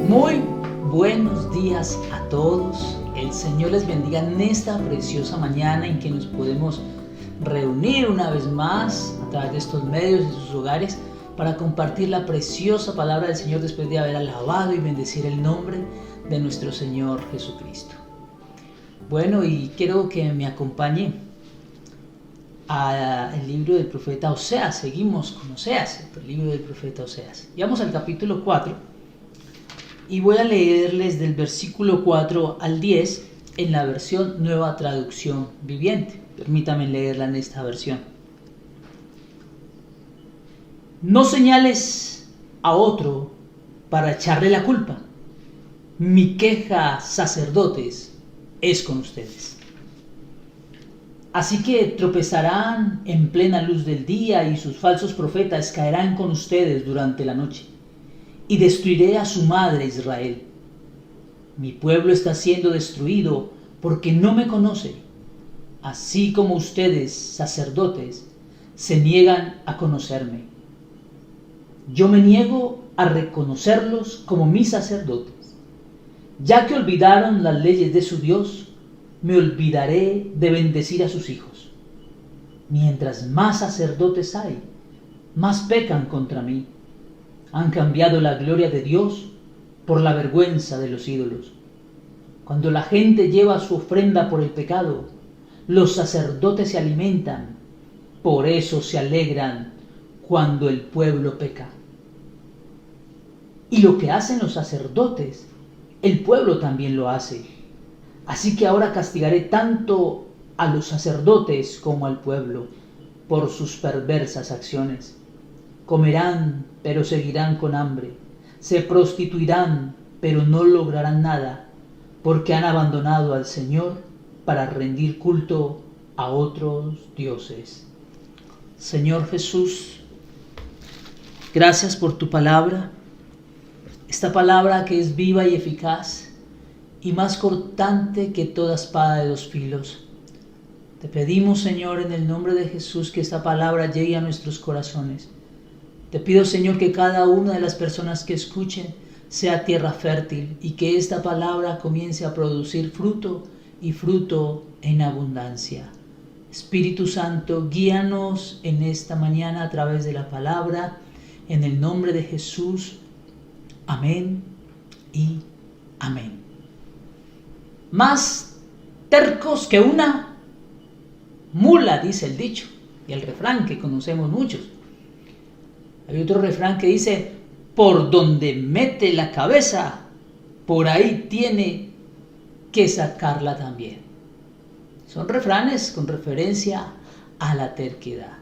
Muy buenos días a todos. El Señor les bendiga en esta preciosa mañana en que nos podemos reunir una vez más a través de estos medios en sus hogares para compartir la preciosa palabra del Señor después de haber alabado y bendecir el nombre de nuestro Señor Jesucristo. Bueno, y quiero que me acompañe al libro del profeta Oseas. Seguimos con Oseas, el libro del profeta Oseas. Llegamos al capítulo 4 y voy a leerles del versículo 4 al 10 en la versión Nueva Traducción Viviente. Permítanme leerla en esta versión. No señales a otro para echarle la culpa. Mi queja, sacerdotes, es con ustedes. Así que tropezarán en plena luz del día y sus falsos profetas caerán con ustedes durante la noche. Y destruiré a su madre Israel. Mi pueblo está siendo destruido porque no me conoce, así como ustedes, sacerdotes, se niegan a conocerme. Yo me niego a reconocerlos como mis sacerdotes. Ya que olvidaron las leyes de su Dios, me olvidaré de bendecir a sus hijos. Mientras más sacerdotes hay, más pecan contra mí. Han cambiado la gloria de Dios por la vergüenza de los ídolos. Cuando la gente lleva su ofrenda por el pecado, los sacerdotes se alimentan, por eso se alegran cuando el pueblo peca. Y lo que hacen los sacerdotes, el pueblo también lo hace. Así que ahora castigaré tanto a los sacerdotes como al pueblo por sus perversas acciones. Comerán, pero seguirán con hambre. Se prostituirán, pero no lograrán nada, porque han abandonado al Señor para rendir culto a otros dioses. Señor Jesús, gracias por tu palabra, esta palabra que es viva y eficaz y más cortante que toda espada de 2 filos. Te pedimos, Señor, en el nombre de Jesús, que esta palabra llegue a nuestros corazones. Te pido, Señor, que cada una de las personas que escuchen sea tierra fértil y que esta palabra comience a producir fruto y fruto en abundancia. Espíritu Santo, guíanos en esta mañana a través de la palabra, en el nombre de Jesús. Amén y amén. Más tercos que una mula, dice el dicho y el refrán que conocemos muchos. Hay otro refrán que dice, por donde mete la cabeza, por ahí tiene que sacarla también. Son refranes con referencia a la terquedad.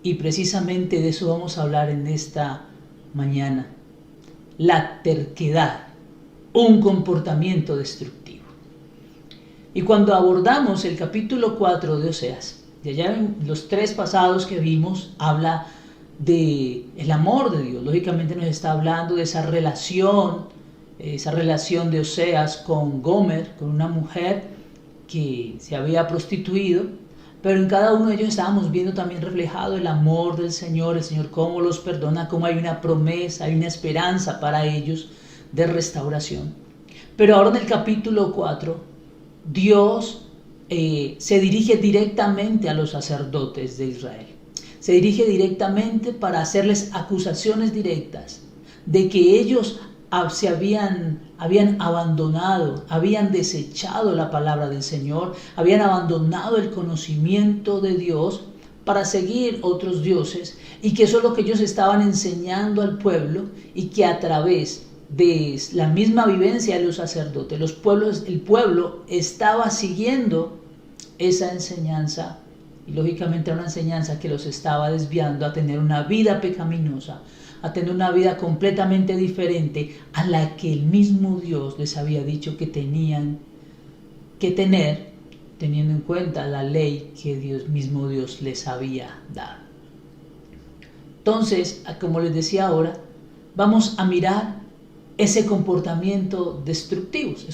Y precisamente de eso vamos a hablar en esta mañana. La terquedad, un comportamiento destructivo. Y cuando abordamos el capítulo 4 de Oseas, de allá en los 3 pasados que vimos, habla de el amor de Dios. Lógicamente nos está hablando de esa relación de Oseas con Gomer, con una mujer que se había prostituido, pero en cada uno de ellos estábamos viendo también reflejado el amor del Señor, el Señor cómo los perdona, cómo hay una promesa, hay una esperanza para ellos de restauración. Pero ahora en el capítulo 4, Dios se dirige directamente a los sacerdotes de Israel. Se dirige directamente para hacerles acusaciones directas de que ellos se habían abandonado, habían desechado la palabra del Señor, habían abandonado el conocimiento de Dios para seguir otros dioses, y que eso es lo que ellos estaban enseñando al pueblo, y que a través de la misma vivencia de los sacerdotes, el pueblo estaba siguiendo esa enseñanza. Y lógicamente era una enseñanza que los estaba desviando a tener una vida pecaminosa, a tener una vida completamente diferente a la que el mismo Dios les había dicho que tenían que tener, teniendo en cuenta la ley que mismo Dios les había dado. Entonces, como les decía ahora, vamos a mirar esos comportamientos destructivos.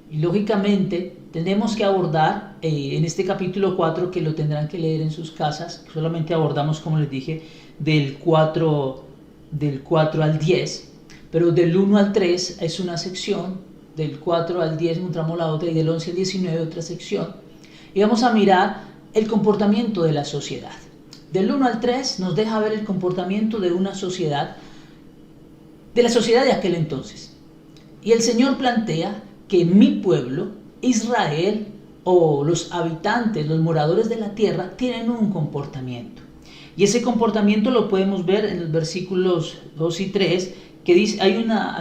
Y lógicamente tenemos que abordar en este capítulo 4, que lo tendrán que leer en sus casas. Solamente abordamos, como les dije, del 4 al 10. pero del 1 al 3 es una sección, del 4 al 10 encontramos la otra y del 11 al 19 otra sección. Y vamos a mirar el comportamiento de la sociedad. Del 1 al 3 nos deja ver el comportamiento de una sociedad, de la sociedad de aquel entonces. Y el Señor plantea que mi pueblo, Israel, o los habitantes, los moradores de la tierra, tienen un comportamiento. Y ese comportamiento lo podemos ver en los versículos 2 y 3, que dice, hay una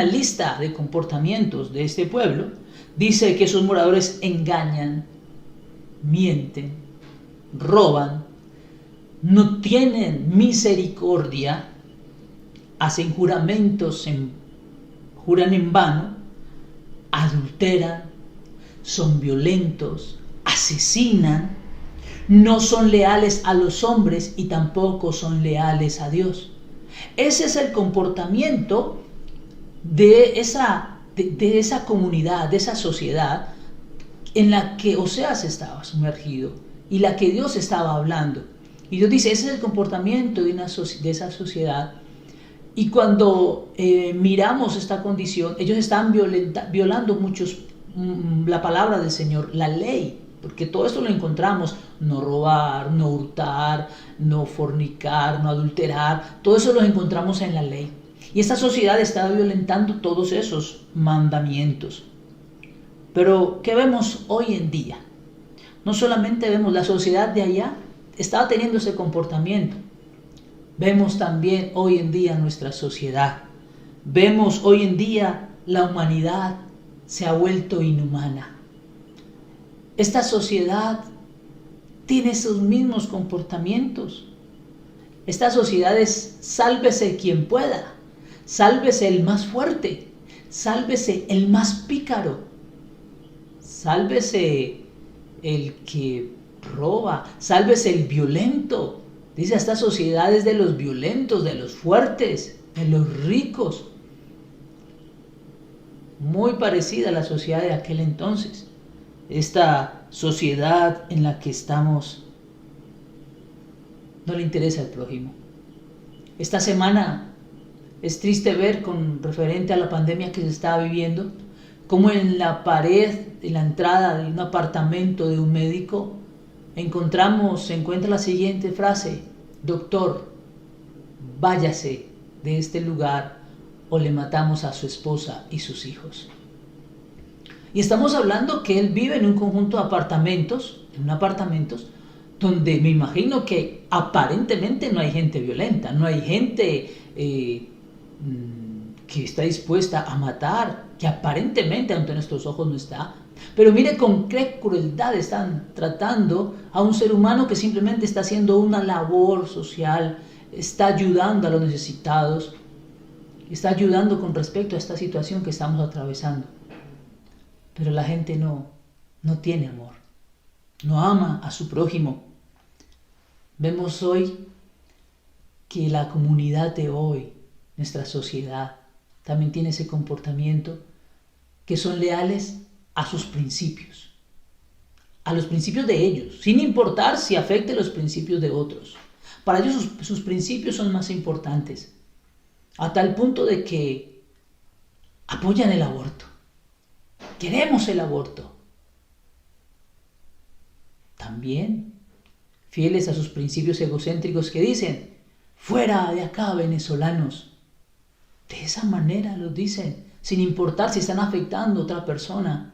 lista de comportamientos de este pueblo. Dice que esos moradores engañan, mienten, roban, no tienen misericordia, hacen juramentos, juran en vano, adulteran, son violentos, asesinan, no son leales a los hombres y tampoco son leales a Dios. Ese es el comportamiento de esa comunidad, de esa sociedad en la que Oseas estaba sumergido y la que Dios estaba hablando. Y Dios dice, ese es el comportamiento de esa sociedad. Y cuando miramos esta condición, ellos están violando la palabra del Señor, la ley, porque todo esto lo encontramos: no robar, no hurtar, no fornicar, no adulterar, todo eso lo encontramos en la ley. Y esta sociedad está violentando todos esos mandamientos. Pero, ¿qué vemos hoy en día? No solamente vemos la sociedad de allá, estaba teniendo ese comportamiento. Vemos también hoy en día nuestra sociedad. Vemos hoy en día la humanidad se ha vuelto inhumana. Esta sociedad tiene esos mismos comportamientos. Esta sociedad es sálvese quien pueda, sálvese el más fuerte, sálvese el más pícaro, sálvese el que roba, sálvese el violento. Dice, esta sociedad es de los violentos, de los fuertes, de los ricos. Muy parecida a la sociedad de aquel entonces. Esta sociedad en la que estamos no le interesa al prójimo. Esta semana es triste ver, con referente a la pandemia que se estaba viviendo, como en la pared de la entrada de un apartamento de un médico se encuentra la siguiente frase: doctor, váyase de este lugar o le matamos a su esposa y sus hijos. Y estamos hablando que él vive en un conjunto de apartamentos, donde me imagino que aparentemente no hay gente violenta, no hay gente que está dispuesta a matar, que aparentemente ante nuestros ojos no está. Pero mire con qué crueldad están tratando a un ser humano que simplemente está haciendo una labor social, está ayudando a los necesitados, está ayudando con respecto a esta situación que estamos atravesando. Pero la gente no tiene amor, no ama a su prójimo. Vemos hoy que la comunidad de hoy, nuestra sociedad, también tiene ese comportamiento, que son leales a sus principios, a los principios de ellos, sin importar si afecte los principios de otros. Para ellos sus principios son más importantes, a tal punto de que apoyan el aborto. Queremos el aborto. También fieles a sus principios egocéntricos que dicen: fuera de acá, venezolanos. De esa manera lo dicen, sin importar si están afectando a otra persona,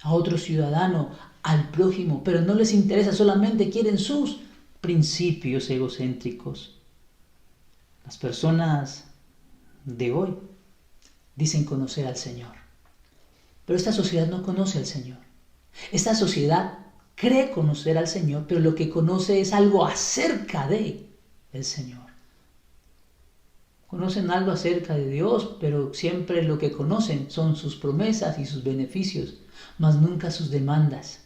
a otro ciudadano, al prójimo, pero no les interesa, solamente quieren sus principios egocéntricos. Las personas de hoy dicen conocer al Señor, pero esta sociedad no conoce al Señor. Esta sociedad cree conocer al Señor, pero lo que conoce es algo acerca de el Señor. Conocen algo acerca de Dios, pero siempre lo que conocen son sus promesas y sus beneficios, mas nunca sus demandas.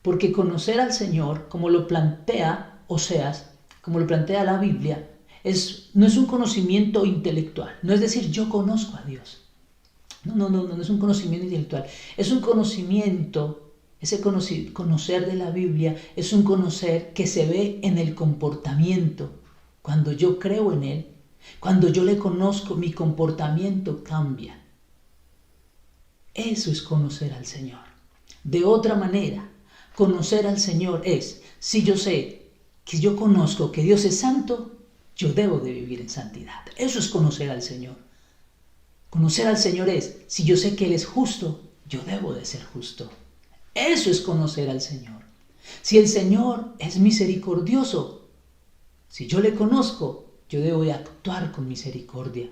Porque conocer al Señor, como lo plantea Oseas, como lo plantea la Biblia, no es un conocimiento intelectual. No es decir, yo conozco a Dios. No es un conocimiento intelectual. Es un conocimiento, ese conocer de la Biblia, es un conocer que se ve en el comportamiento. Cuando yo creo en Él, Cuando yo le conozco, mi comportamiento cambia. Eso es conocer al Señor. De otra manera, conocer al Señor es, si yo sé que yo conozco que Dios es santo, yo debo de vivir en santidad. Eso es conocer al Señor. Conocer al Señor es, si yo sé que Él es justo, yo debo de ser justo. Eso es conocer al Señor. Si el Señor es misericordioso, si yo le conozco, yo debo de actuar con misericordia.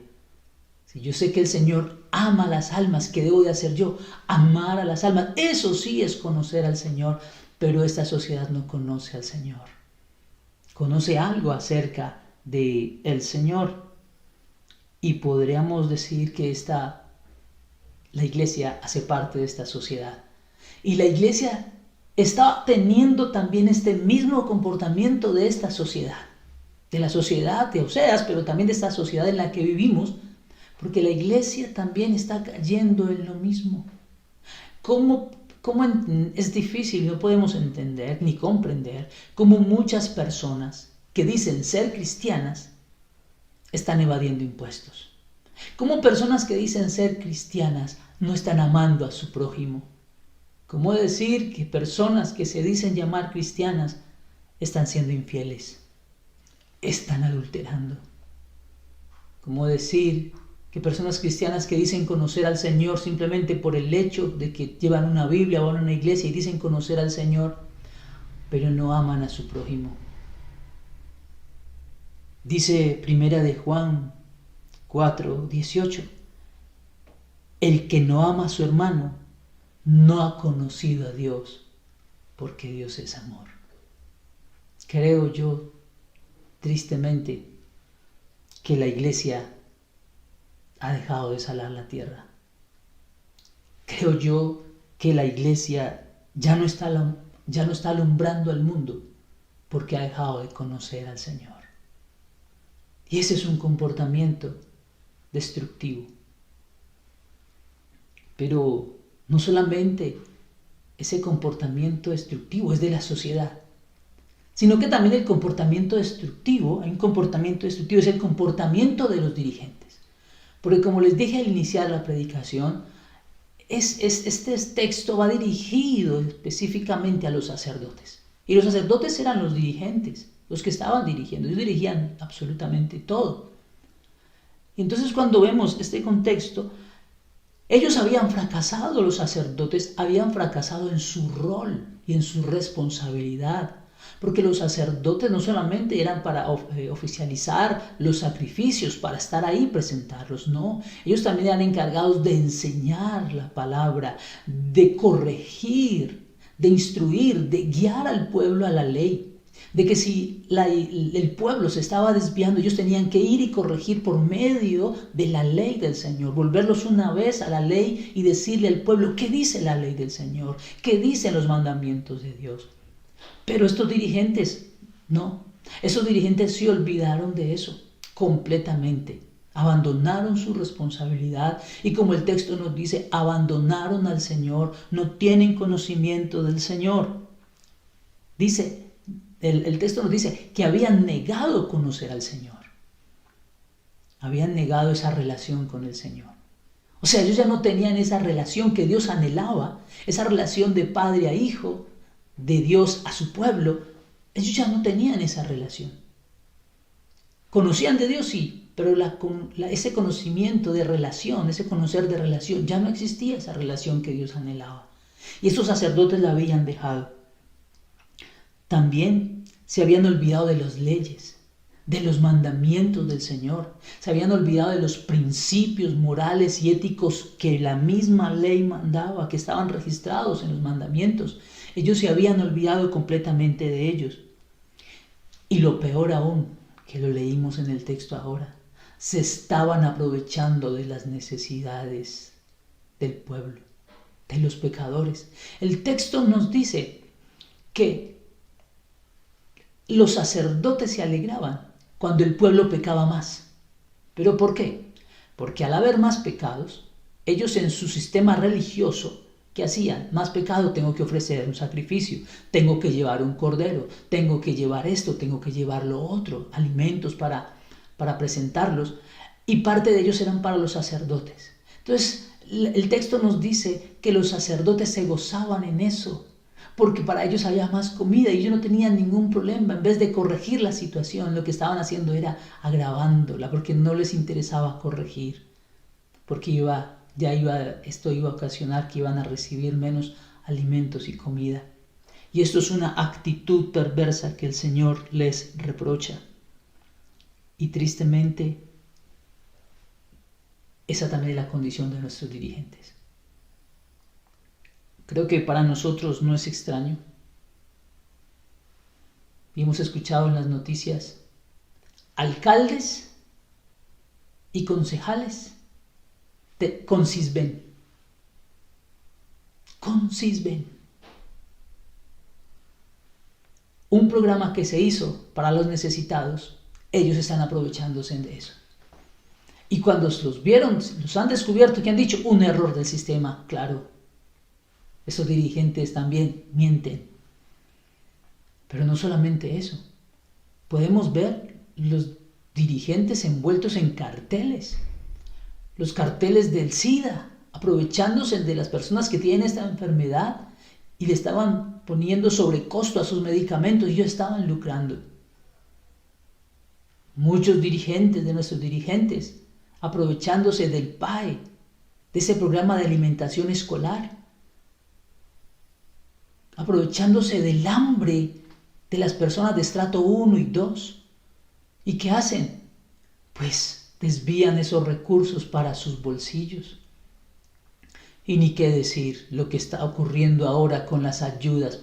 Si yo sé que el Señor ama las almas, ¿qué debo de hacer yo? Amar a las almas. Eso sí es conocer al Señor, pero esta sociedad no conoce al Señor. Conoce algo acerca del Señor. Y podríamos decir que la iglesia hace parte de esta sociedad. Y la iglesia está teniendo también este mismo comportamiento de esta sociedad. De la sociedad de Oseas, pero también de esta sociedad en la que vivimos. Porque la iglesia también está cayendo en lo mismo. ¿Cómo es difícil, no podemos entender ni comprender cómo muchas personas que dicen ser cristianas están evadiendo impuestos? Cómo personas que dicen ser cristianas no están amando a su prójimo. ¿Cómo decir que personas que se dicen llamar cristianas están siendo infieles? Están adulterando. ¿Cómo decir que personas cristianas que dicen conocer al Señor simplemente por el hecho de que llevan una Biblia o van a una iglesia y dicen conocer al Señor, pero no aman a su prójimo? Dice Primera de Juan 4:18, el que no ama a su hermano no ha conocido a Dios, porque Dios es amor. Creo yo, tristemente, que la iglesia ha dejado de salar la tierra. Creo yo que la iglesia ya no está alumbrando al mundo porque ha dejado de conocer al Señor. Y ese es un comportamiento destructivo. Pero no solamente ese comportamiento destructivo es de la sociedad, sino que también el comportamiento destructivo, hay un comportamiento destructivo, es el comportamiento de los dirigentes. Porque como les dije al iniciar la predicación, este texto va dirigido específicamente a los sacerdotes. Y los sacerdotes eran los dirigentes, los que estaban dirigiendo, ellos dirigían absolutamente todo. Y entonces cuando vemos este contexto, ellos habían fracasado, los sacerdotes habían fracasado en su rol y en su responsabilidad. Porque los sacerdotes no solamente eran para oficializar los sacrificios, para estar ahí y presentarlos, no. Ellos también eran encargados de enseñar la palabra, de corregir, de instruir, de guiar al pueblo a la ley. De que si el pueblo se estaba desviando, ellos tenían que ir y corregir por medio de la ley del Señor, volverlos una vez a la ley y decirle al pueblo qué dice la ley del Señor, qué dicen los mandamientos de Dios. Pero estos dirigentes, no, esos dirigentes se olvidaron de eso completamente, abandonaron su responsabilidad y como el texto nos dice, abandonaron al Señor, no tienen conocimiento del Señor. Dice, el texto nos dice que habían negado conocer al Señor, habían negado esa relación con el Señor. O sea, ellos ya no tenían esa relación que Dios anhelaba, esa relación de padre a hijo, de Dios a su pueblo. Ellos ya no tenían esa relación. Conocían de Dios, sí, pero ese conocimiento de relación, ese conocer de relación, ya no existía esa relación que Dios anhelaba. Y estos sacerdotes la habían dejado. También se habían olvidado de las leyes, de los mandamientos del Señor. Se habían olvidado de los principios morales y éticos que la misma ley mandaba, que estaban registrados en los mandamientos. Ellos se habían olvidado completamente de ellos. Y lo peor aún, que lo leímos en el texto ahora, se estaban aprovechando de las necesidades del pueblo, de los pecadores. El texto nos dice que los sacerdotes se alegraban cuando el pueblo pecaba más. ¿Pero por qué? Porque al haber más pecados, ellos en su sistema religioso, ¿qué hacían? Más pecado, tengo que ofrecer un sacrificio, tengo que llevar un cordero, tengo que llevar esto, tengo que llevar lo otro, alimentos para para presentarlos, y parte de ellos eran para los sacerdotes. Entonces, el texto nos dice que los sacerdotes se gozaban en eso, porque para ellos había más comida y ellos no tenían ningún problema. En vez de corregir la situación, lo que estaban haciendo era agravándola, porque no les interesaba corregir, porque esto iba a ocasionar que iban a recibir menos alimentos y comida. Y esto es una actitud perversa que el Señor les reprocha. Y tristemente, esa también es la condición de nuestros dirigentes. Creo que para nosotros no es extraño. Y hemos escuchado en las noticias alcaldes y concejales con CISBEN. Un programa que se hizo para los necesitados, ellos están aprovechándose de eso. Y cuando los vieron, los han descubierto que han dicho un error del sistema, claro. Esos dirigentes también mienten. Pero no solamente eso. Podemos ver los dirigentes envueltos en carteles. Los carteles del SIDA, aprovechándose de las personas que tienen esta enfermedad y le estaban poniendo sobrecosto a sus medicamentos y ellos estaban lucrando. Muchos dirigentes de nuestros dirigentes aprovechándose del PAE, de ese programa de alimentación escolar, aprovechándose del hambre de las personas de estrato 1 y 2. ¿Y qué hacen? Pues desvían esos recursos para sus bolsillos. Y ni qué decir lo que está ocurriendo ahora con las ayudas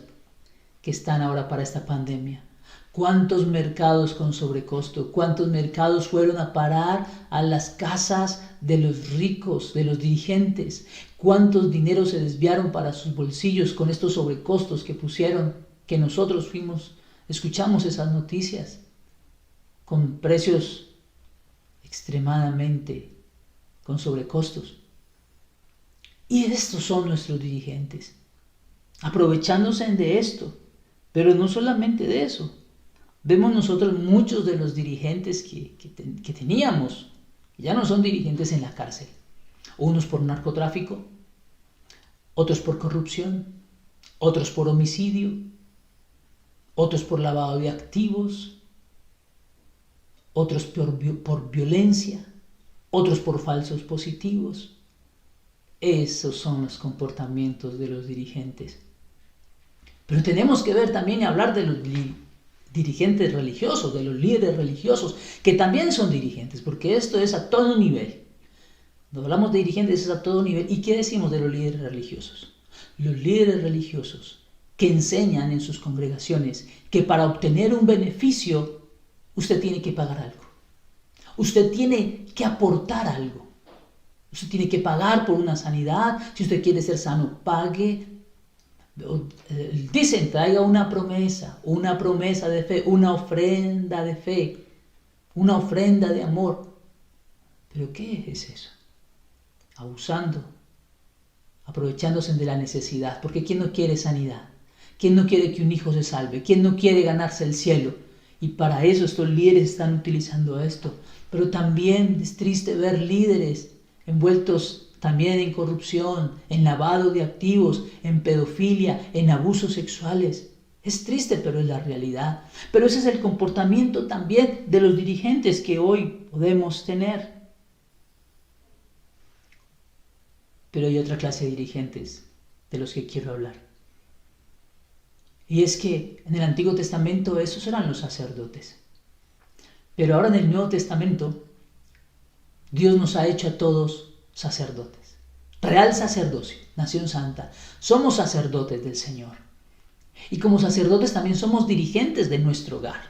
que están ahora para esta pandemia. ¿Cuántos mercados con sobrecosto? ¿Cuántos mercados fueron a parar a las casas de los ricos, de los dirigentes? ¿Cuántos dineros se desviaron para sus bolsillos con estos sobrecostos que pusieron? Que nosotros escuchamos esas noticias con precios extremadamente con sobrecostos. Y estos son nuestros dirigentes, aprovechándose de esto. Pero no solamente de eso. Vemos nosotros muchos de los dirigentes que teníamos, que ya no son dirigentes en la cárcel. Unos por narcotráfico, otros por corrupción, otros por homicidio, otros por lavado de activos, otros por violencia, otros por falsos positivos. Esos son los comportamientos de los dirigentes. Pero tenemos que ver también y hablar de los dirigentes religiosos, de los líderes religiosos, que también son dirigentes, porque esto es a todo nivel. Cuando hablamos de dirigentes es a todo nivel. ¿Y qué decimos de los líderes religiosos? Los líderes religiosos que enseñan en sus congregaciones que para obtener un beneficio usted tiene que pagar algo. Usted tiene que aportar algo. Usted tiene que pagar por una sanidad. Si usted quiere ser sano, pague. Dicen, traiga una promesa de fe, una ofrenda de fe, una ofrenda de amor. ¿Pero qué es eso? Abusando, aprovechándose de la necesidad. Porque ¿quién no quiere sanidad? ¿Quién no quiere que un hijo se salve? ¿Quién no quiere ganarse el cielo? Y para eso estos líderes están utilizando esto. Pero también es triste ver líderes envueltos también en corrupción, en lavado de activos, en pedofilia, en abusos sexuales. Es triste, pero es la realidad. Pero ese es el comportamiento también de los dirigentes que hoy podemos tener. Pero hay otra clase de dirigentes de los que quiero hablar. Y es que en el Antiguo Testamento esos eran los sacerdotes. Pero ahora en el Nuevo Testamento Dios nos ha hecho a todos sacerdotes, real sacerdocio, nación santa. Somos sacerdotes del Señor. Y como sacerdotes también somos dirigentes de nuestro hogar.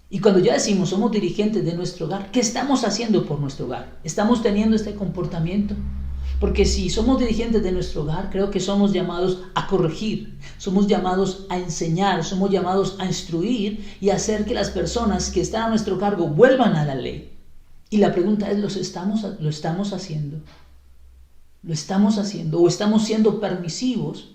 Y cuando ya decimos somos dirigentes de nuestro hogar, ¿qué estamos haciendo por nuestro hogar? ¿Estamos teniendo este comportamiento? Porque si somos dirigentes de nuestro hogar, creo que somos llamados a corregir, somos llamados a enseñar, somos llamados a instruir y a hacer que las personas que están a nuestro cargo vuelvan a la ley. Y la pregunta es, ¿lo estamos haciendo? ¿Lo estamos haciendo? ¿O estamos siendo permisivos?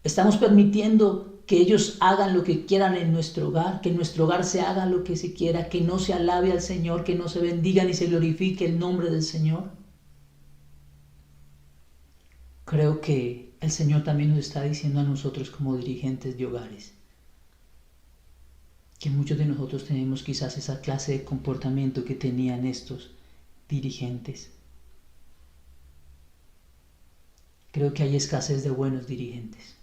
¿Estamos permitiendo que ellos hagan lo que quieran en nuestro hogar, que en nuestro hogar se haga lo que se quiera, que no se alabe al Señor, que no se bendiga ni se glorifique el nombre del Señor. Creo que el Señor también nos está diciendo a nosotros como dirigentes de hogares que muchos de nosotros tenemos quizás esa clase de comportamiento que tenían estos dirigentes. Creo que hay escasez de buenos dirigentes.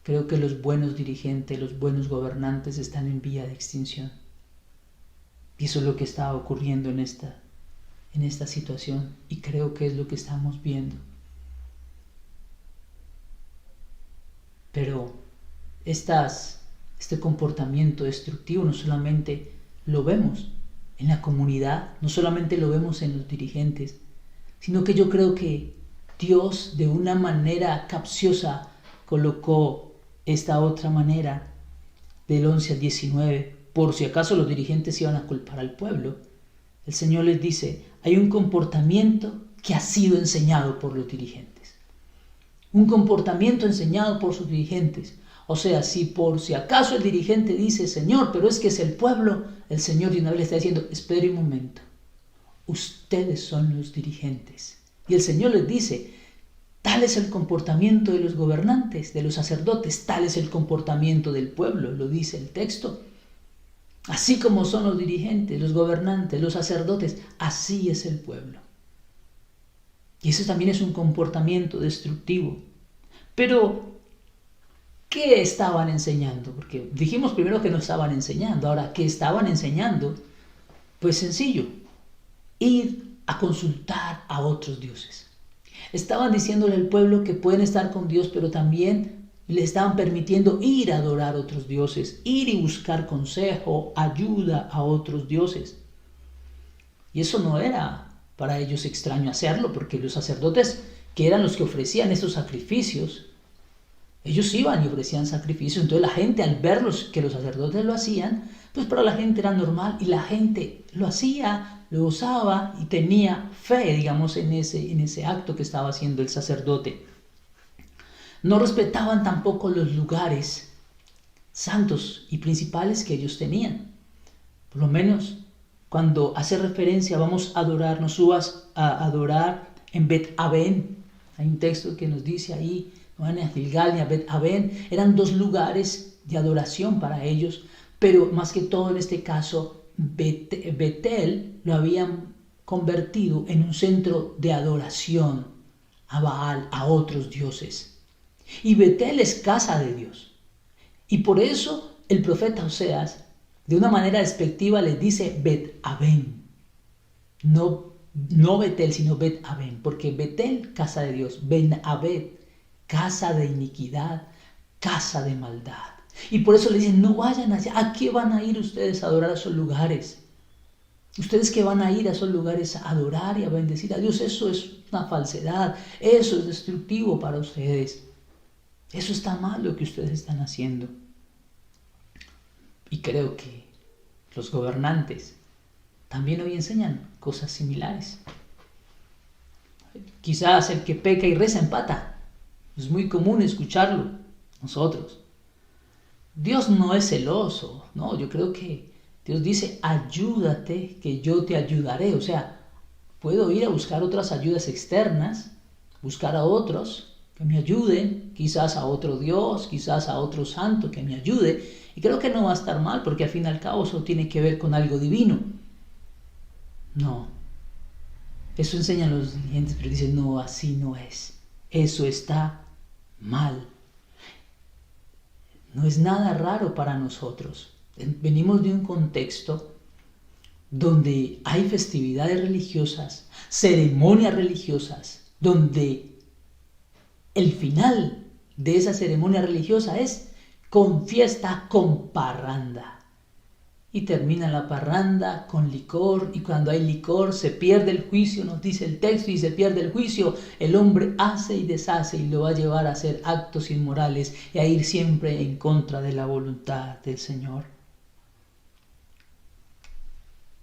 Creo que los buenos dirigentes, los buenos gobernantes están en vía de extinción. Y eso es lo que está ocurriendo en esta situación, y creo que es lo que estamos viendo. Pero este comportamiento destructivo no solamente lo vemos en la comunidad, no solamente lo vemos en los dirigentes, sino que yo creo que Dios de una manera capciosa colocó esta otra manera del 11 al 19, por si acaso los dirigentes iban a culpar al pueblo. El Señor les dice, hay un comportamiento que ha sido enseñado por los dirigentes. Un comportamiento enseñado por sus dirigentes. O sea, si por si acaso el dirigente dice, Señor, pero es que es el pueblo, el Señor de una vez le está diciendo, espere un momento, ustedes son los dirigentes. Y el Señor les dice, tal es el comportamiento de los gobernantes, de los sacerdotes, tal es el comportamiento del pueblo, lo dice el texto. Así como son los dirigentes, los gobernantes, los sacerdotes, así es el pueblo. Y eso también es un comportamiento destructivo. Pero, ¿qué estaban enseñando? Porque dijimos primero que no estaban enseñando. Ahora, ¿qué estaban enseñando? Pues sencillo, ir a consultar a otros dioses. Estaban diciéndole al pueblo que pueden estar con Dios, pero también le estaban permitiendo ir a adorar a otros dioses, ir y buscar consejo, ayuda a otros dioses. Y eso no era para ellos extraño hacerlo, porque los sacerdotes, que eran los que ofrecían esos sacrificios, ellos iban y ofrecían sacrificios. Entonces la gente, al ver que los sacerdotes lo hacían, pues para la gente era normal, y la gente lo hacía, lo usaba y tenía fe, digamos, en ese acto que estaba haciendo el sacerdote. No respetaban tampoco los lugares santos y principales que ellos tenían. Por lo menos cuando hace referencia, vamos a adorar, no subas a adorar en Bet-Aven. Hay un texto que nos dice ahí, no van a Gilgal ni a Bet-Aven, eran dos lugares de adoración para ellos, pero más que todo en este caso, Betel lo habían convertido en un centro de adoración a Baal, a otros dioses. Y Betel es casa de Dios. Y por eso el profeta Oseas, de una manera despectiva, les dice Bet-Aven. No Betel, sino Bet-Aven, porque Betel, casa de Dios, Ben-Abed, casa de iniquidad, casa de maldad. Y por eso le dicen, no vayan allá. ¿A qué van a ir ustedes a adorar a esos lugares? Ustedes que van a ir a esos lugares a adorar y a bendecir a Dios, eso es una falsedad, eso es destructivo para ustedes. Eso está mal lo que ustedes están haciendo. Y creo que los gobernantes también hoy enseñan cosas similares. Quizás el que peca y reza empata. Es muy común escucharlo nosotros. Dios no es celoso, no, yo creo que Dios dice, ayúdate que yo te ayudaré. O sea, puedo ir a buscar otras ayudas externas, buscar a otros que me ayuden, quizás a otro Dios, quizás a otro santo que me ayude. Y creo que no va a estar mal, porque al fin y al cabo eso tiene que ver con algo divino. No, eso enseñan los dirigentes, pero dicen, no, así no es. Eso está mal. No es nada raro para nosotros. Venimos de un contexto donde hay festividades religiosas, ceremonias religiosas, donde el final de esa ceremonia religiosa es con fiesta, con parranda. Y termina la parranda con licor, y cuando hay licor se pierde el juicio, nos dice el texto, y se pierde el juicio, el hombre hace y deshace y lo va a llevar a hacer actos inmorales y a ir siempre en contra de la voluntad del Señor.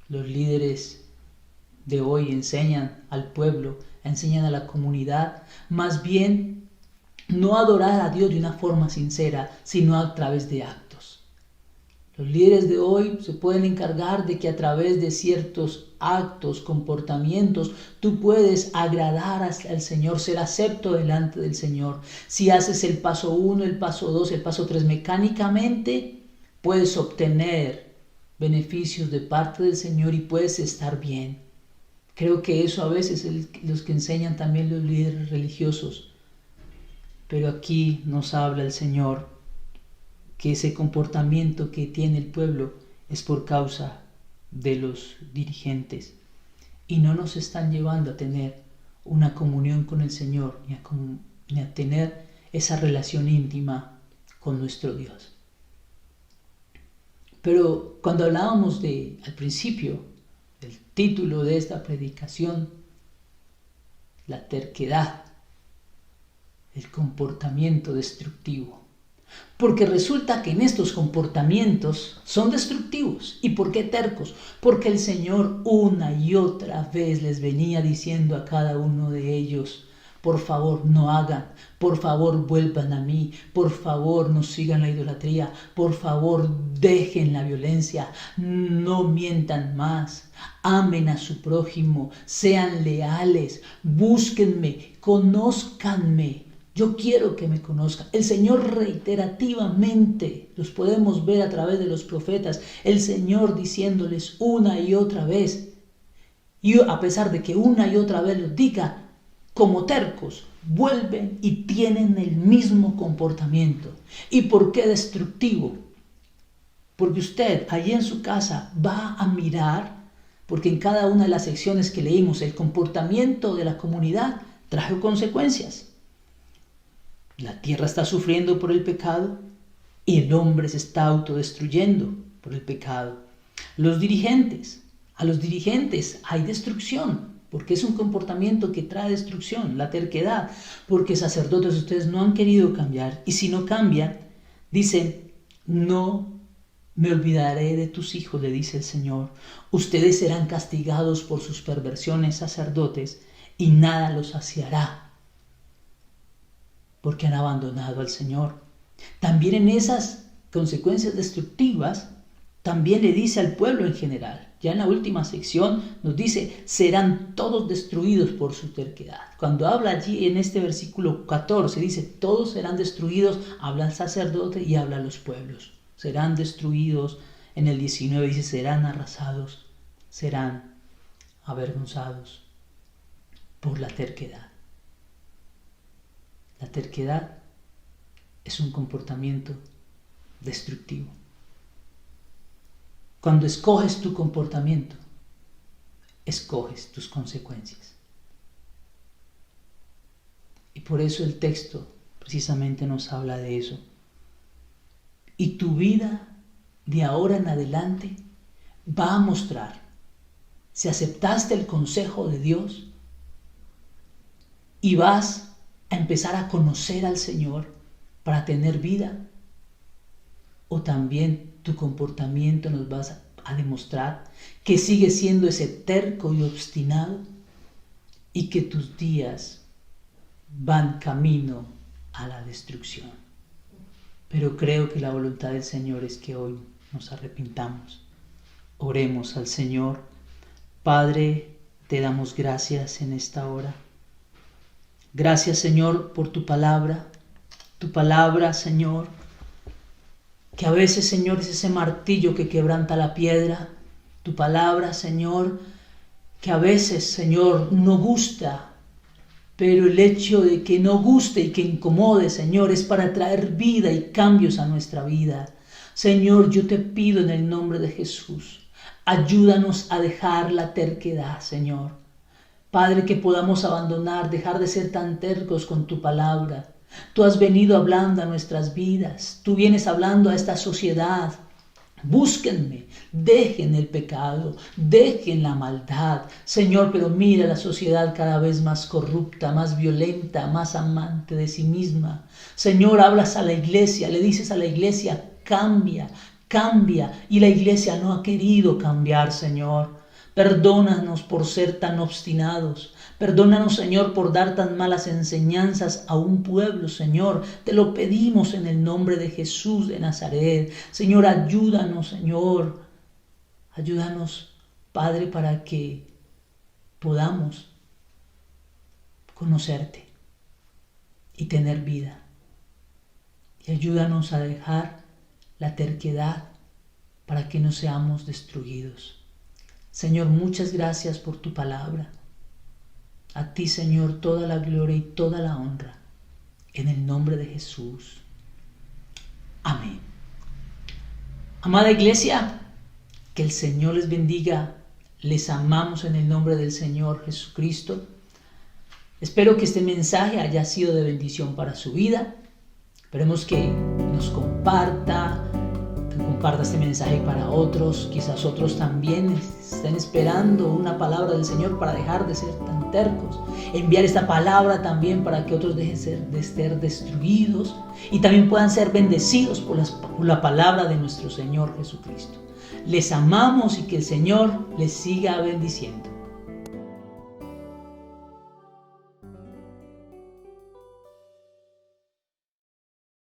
Los líderes de hoy enseñan al pueblo, enseñan a la comunidad, más bien no adorar a Dios de una forma sincera, sino a través de actos. Los líderes de hoy se pueden encargar de que a través de ciertos actos, comportamientos, tú puedes agradar al Señor, ser acepto delante del Señor. Si haces el paso 1, el paso 2, el paso 3 mecánicamente, puedes obtener beneficios de parte del Señor y puedes estar bien. Creo que eso a veces es los que enseñan también los líderes religiosos. Pero aquí nos habla el Señor que ese comportamiento que tiene el pueblo es por causa de los dirigentes y no nos están llevando a tener una comunión con el Señor ni a tener esa relación íntima con nuestro Dios. Pero cuando hablábamos al principio del título de esta predicación, la terquedad, el comportamiento destructivo. Porque resulta que en estos comportamientos son destructivos. ¿Y por qué tercos? Porque el Señor una y otra vez les venía diciendo a cada uno de ellos: por favor no hagan, por favor vuelvan a mí, por favor no sigan la idolatría, por favor dejen la violencia, no mientan más, amen a su prójimo, sean leales, búsquenme, conózcanme. Yo quiero que me conozcan. El Señor reiterativamente, los podemos ver a través de los profetas, el Señor diciéndoles una y otra vez, y a pesar de que una y otra vez los diga, como tercos, vuelven y tienen el mismo comportamiento. ¿Y por qué destructivo? Porque usted allí en su casa va a mirar, porque en cada una de las secciones que leímos, el comportamiento de la comunidad trajo consecuencias. La tierra está sufriendo por el pecado y el hombre se está autodestruyendo por el pecado. A los dirigentes hay destrucción, porque es un comportamiento que trae destrucción, la terquedad, porque sacerdotes ustedes no han querido cambiar, y si no cambian, dice, no me olvidaré de tus hijos, le dice el Señor, ustedes serán castigados por sus perversiones, sacerdotes, y nada los saciará, porque han abandonado al Señor. También en esas consecuencias destructivas, también le dice al pueblo en general. Ya en la última sección nos dice, serán todos destruidos por su terquedad. Cuando habla allí en este versículo 14, dice, todos serán destruidos, habla el sacerdote y habla los pueblos. Serán destruidos. En el 19 dice, serán arrasados, serán avergonzados por la terquedad. La terquedad es un comportamiento destructivo. Cuando escoges tu comportamiento, escoges tus consecuencias. Y por eso el texto precisamente nos habla de eso. Y tu vida de ahora en adelante va a mostrar si aceptaste el consejo de Dios y vas a empezar a conocer al Señor para tener vida, o también tu comportamiento nos va a demostrar que sigues siendo ese terco y obstinado y que tus días van camino a la destrucción. Pero creo que la voluntad del Señor es que hoy nos arrepintamos. Oremos al Señor. Padre, te damos gracias en esta hora. Gracias, Señor, por tu palabra, Señor, que a veces, Señor, es ese martillo que quebranta la piedra. Tu palabra, Señor, que a veces, Señor, no gusta, pero el hecho de que no guste y que incomode, Señor, es para traer vida y cambios a nuestra vida. Señor, yo te pido en el nombre de Jesús, ayúdanos a dejar la terquedad, Señor. Padre, que podamos dejar de ser tan tercos con tu palabra. Tú has venido hablando a nuestras vidas, tú vienes hablando a esta sociedad. Búsquenme, dejen el pecado, dejen la maldad. Señor, pero mira la sociedad cada vez más corrupta, más violenta, más amante de sí misma. Señor, hablas a la iglesia, le dices a la iglesia, cambia, y la iglesia no ha querido cambiar, Señor. Perdónanos por ser tan obstinados. Perdónanos, Señor, por dar tan malas enseñanzas a un pueblo, Señor. Te lo pedimos en el nombre de Jesús de Nazaret. Señor, ayúdanos, Señor. Ayúdanos, Padre, para que podamos conocerte y tener vida. Y ayúdanos a dejar la terquedad para que no seamos destruidos. Señor, muchas gracias por tu palabra. A ti, Señor, toda la gloria y toda la honra. En el nombre de Jesús. Amén. Amada iglesia, que el Señor les bendiga. Les amamos en el nombre del Señor Jesucristo. Espero que este mensaje haya sido de bendición para su vida. Esperemos que nos comparta este mensaje para otros. Quizás otros también estén esperando una palabra del Señor para dejar de ser tan tercos. Enviar esta palabra también para que otros dejen de ser destruidos y también puedan ser bendecidos por la palabra de nuestro Señor Jesucristo. Les amamos y que el Señor les siga bendiciendo.